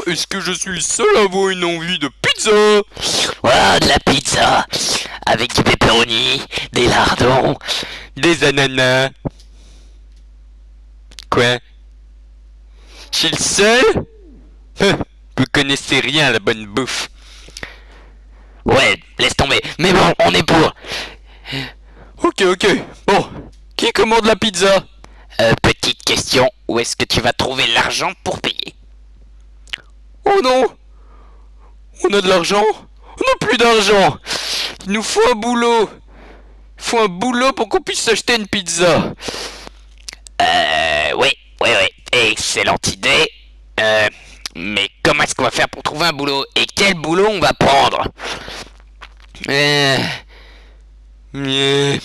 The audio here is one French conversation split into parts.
est-ce que je suis le seul à avoir une envie de pizza? Voilà, de la pizza avec du pepperoni, des lardons, Des ananas. Quoi? Je suis le seul? Vous connaissez rien à la bonne bouffe. Ouais, laisse tomber. Mais bon, on est pour. Ok, bon, qui commande la pizza? Petite question, où est-ce que tu vas trouver l'argent pour payer? Oh non! On a de l'argent? On n'a plus d'argent! Il nous faut un boulot! Il faut un boulot pour qu'on puisse s'acheter une pizza! Oui, excellente idée. Mais comment est-ce qu'on va faire pour trouver un boulot? Et quel boulot on va prendre? Mie.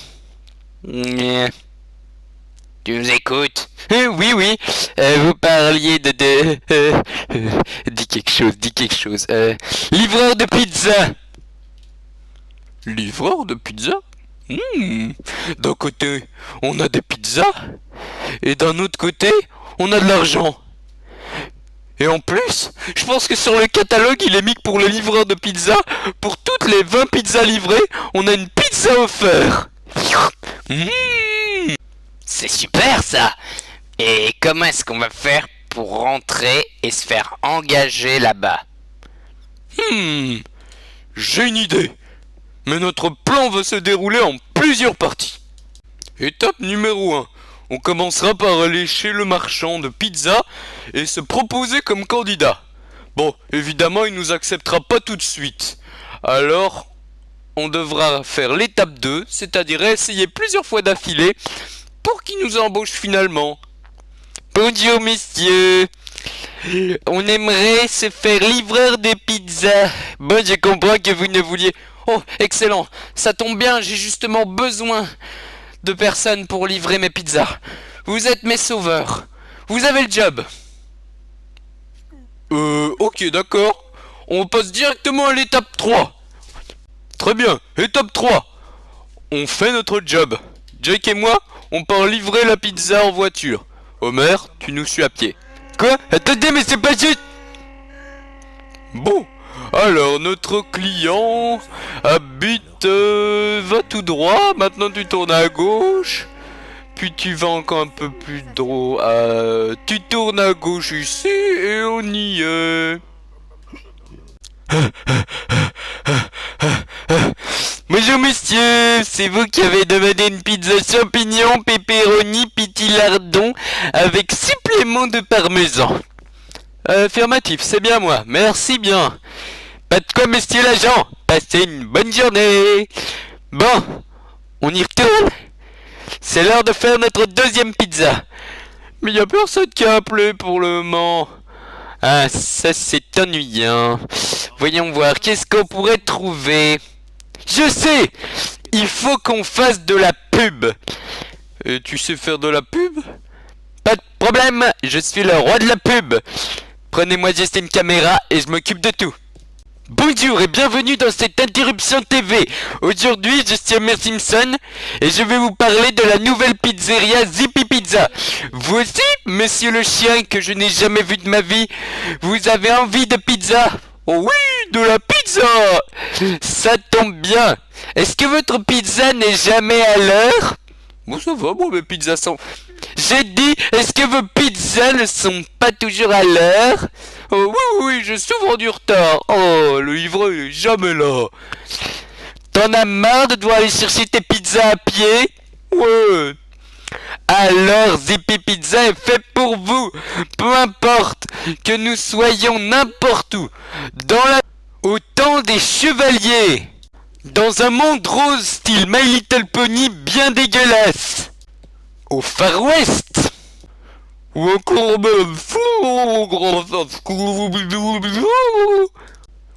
Tu nous écoutes? Oui, vous parliez dis quelque chose. Livreur de pizza! Livreur de pizza? D'un côté, on a des pizzas, et d'un autre côté, on a de l'argent. Et en plus, je pense que sur le catalogue, il est mis que pour le livreur de pizza, pour toutes les 20 pizzas livrées, on a une pizza offerte. C'est super ça! Et comment est-ce qu'on va faire pour rentrer et se faire engager là-bas? J'ai une idée. Mais notre plan va se dérouler en plusieurs parties. Étape numéro 1. On commencera par aller chez le marchand de pizza et se proposer comme candidat. Bon, évidemment, il nous acceptera pas tout de suite. Alors, on devra faire l'étape 2, c'est-à-dire essayer plusieurs fois d'affilée pour qu'il nous embauche finalement. Bonjour messieurs. On aimerait se faire livreur de pizza. Bon, je comprends que vous ne vouliez... Oh, excellent. Ça tombe bien, j'ai justement besoin de personnes pour livrer mes pizzas. Vous êtes mes sauveurs. Vous avez le job. Ok, d'accord. On passe directement à l'étape 3. Très bien, étape 3. On fait notre job. Jake et moi, on part livrer la pizza en voiture. Homer, tu nous suis à pied. Quoi? Attendez, mais c'est pas juste... Bon, alors notre client habite... va tout droit, maintenant tu tournes à gauche, puis tu vas encore un peu plus droit, tu tournes à gauche ici et on y est. Bonjour monsieur, c'est vous qui avez demandé une pizza champignon, pepperoni, petit lardon avec supplément de parmesan. Affirmatif, c'est bien moi, merci bien. Pas de quoi monsieur l'agent, passez une bonne journée. Bon, on y retourne. C'est l'heure de faire notre deuxième pizza. Mais y a personne qui a appelé pour le moment. Ah, ça c'est ennuyant. Voyons voir, qu'est-ce qu'on pourrait trouver? Je sais! Il faut qu'on fasse de la pub. Et tu sais faire de la pub? Pas de problème, je suis le roi de la pub. Prenez-moi juste une caméra et je m'occupe de tout. Bonjour et bienvenue dans cette interruption TV. Aujourd'hui, je suis Homer Simpson et je vais vous parler de la nouvelle pizzeria Zippy Pizza. Vous aussi, monsieur le chien que je n'ai jamais vu de ma vie, vous avez envie de pizza? Oh oui, de la pizza! Ça tombe bien. Est-ce que votre pizza n'est jamais à l'heure? Bon, ça va, moi, mes pizzas sont... J'ai dit, est-ce que vos pizzas ne sont pas toujours à l'heure? Oh oui, j'ai souvent du retard. Oh, le livreur il est jamais là. T'en as marre de devoir aller chercher tes pizzas à pied? Ouais. Alors Zippy Pizza est fait pour vous. Peu importe que nous soyons n'importe où. Au temps des chevaliers. Dans un monde rose style My Little Pony bien dégueulasse. Au Far West. Ou encore même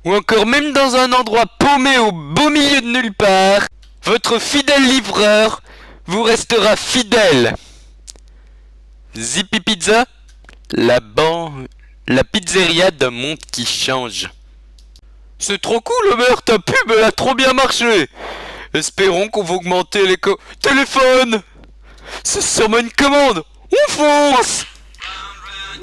ou encore même dans un endroit paumé au beau milieu de nulle part, votre fidèle livreur vous restera fidèle. Zippy Pizza, la pizzeria d'un monde qui change. C'est trop cool, Homer, ta pub elle a trop bien marché. Espérons qu'on va augmenter les téléphones. C'est sûrement une commande. On fonce.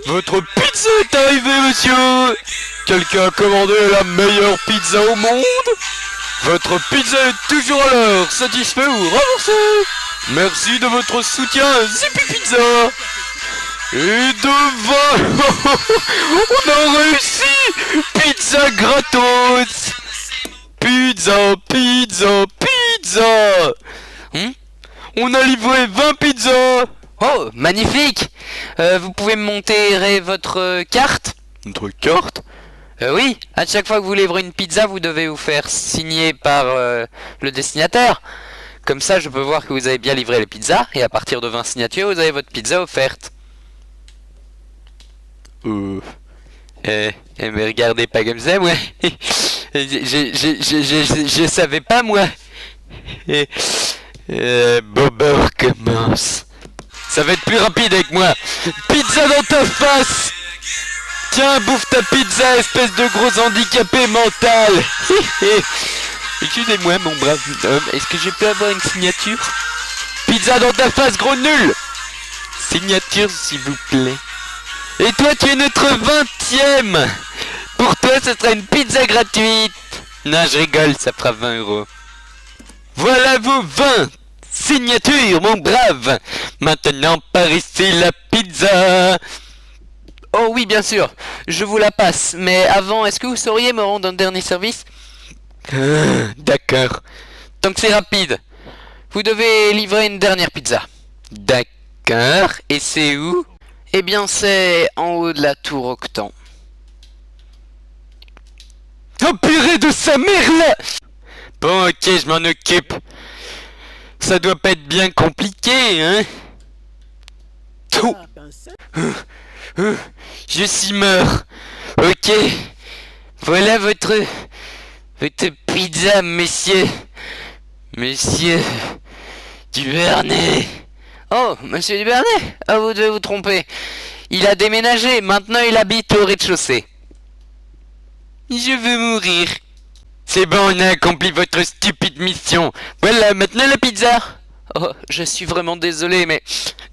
Votre pizza est arrivée, monsieur. Quelqu'un a commandé la meilleure pizza au monde? Votre pizza est toujours à l'heure. Satisfait ou remboursé? Merci de votre soutien à Zippy Pizza. Et de 20... On a réussi. Pizza gratos. Pizza, pizza, pizza. On a livré 20 pizzas. Oh, magnifique. Vous pouvez me montrer votre carte? Notre carte? Oui, à chaque fois que vous livrez une pizza, vous devez vous faire signer par le destinataire. Comme ça, je peux voir que vous avez bien livré les pizzas, et à partir de 20 signatures, vous avez votre pizza offerte. Mais regardez pas comme ça, moi. Je savais pas, moi. Bobber commence. Ça va être plus rapide avec moi. Pizza dans ta face. Tiens, bouffe ta pizza, espèce de gros handicapé mental. Excusez-moi, mon brave homme, est-ce que je peux avoir une signature? Pizza dans ta face, gros nul. Signature, s'il vous plaît. Et toi, tu es notre 20e. Pour toi, ce sera une pizza gratuite. Non, je rigole, ça fera 20 €. Voilà vos 20 signatures, mon brave. Maintenant, par ici, la pizza. Oh oui, bien sûr, je vous la passe. Mais avant, est-ce que vous sauriez me rendre un dernier service? D'accord. Tant que c'est rapide, vous devez livrer une dernière pizza. D'accord. Et c'est où? Eh bien, c'est en haut de la tour Octan. Oh purée de sa mère là! Bon, ok, je m'en occupe. Ça doit pas être bien compliqué, hein? Oh. Je suis mort. Ok. Voilà votre pizza, messieurs. Monsieur Duvernay. Oh, monsieur Duvernay? Ah, vous devez vous tromper. Il a déménagé, maintenant il habite au rez-de-chaussée. Je veux mourir. C'est bon, on a accompli votre stupide mission. Voilà, maintenant la pizza. Oh, je suis vraiment désolé, mais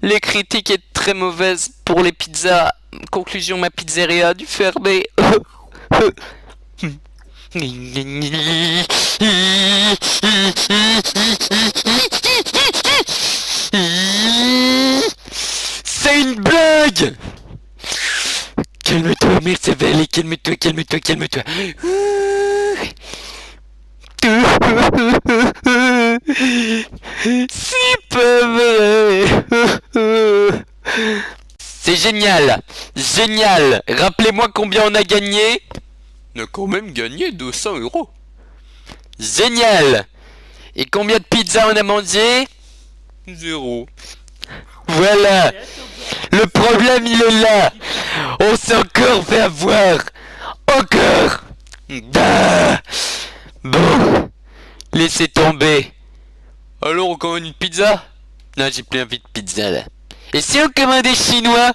les critiques est très mauvaise pour les pizzas. Conclusion, ma pizzeria a dû fermer. C'est une blague. Calme-toi, merde, ça va aller, calme-toi, calme-toi, calme-toi. C'est pas vrai. C'est génial. Génial. Rappelez-moi combien on a gagné. On a quand même gagné 200 €. Génial. Et combien de pizzas on a mangé? 0. Voilà. Le problème, il est là. On s'est encore fait avoir. Encore. Ah. Bon. Laissez tomber. Alors, on commande une pizza? Non, j'ai plus envie de pizza, là. Et si on commandait chinois?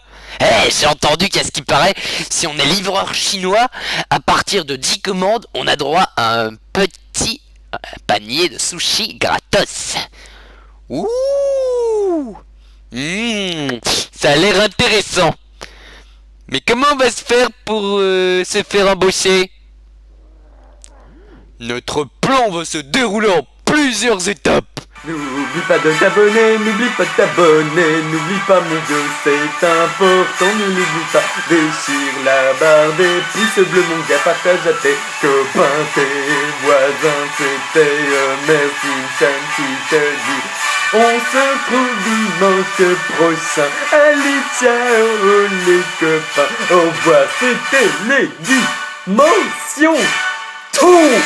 J'ai entendu qu'à ce qui paraît, si on est livreur chinois, à partir de 10 commandes, on a droit à un petit panier de sushi gratos. Ouh. Ça a l'air intéressant. Mais comment on va se faire pour se faire embaucher? Notre plan va se dérouler en plusieurs étapes. N'oublie pas de t'abonner, n'oublie pas de t'abonner, n'oublie pas mon Dieu, c'est important, ne l'oublie pas. Déchire la barre des pouces bleus, mon gars, partage à tes copains, tes voisins, c'était merci Sam qui te dit. On se retrouve dimanche prochain, allez ciao les copains, au revoir, c'était l'édition, tout.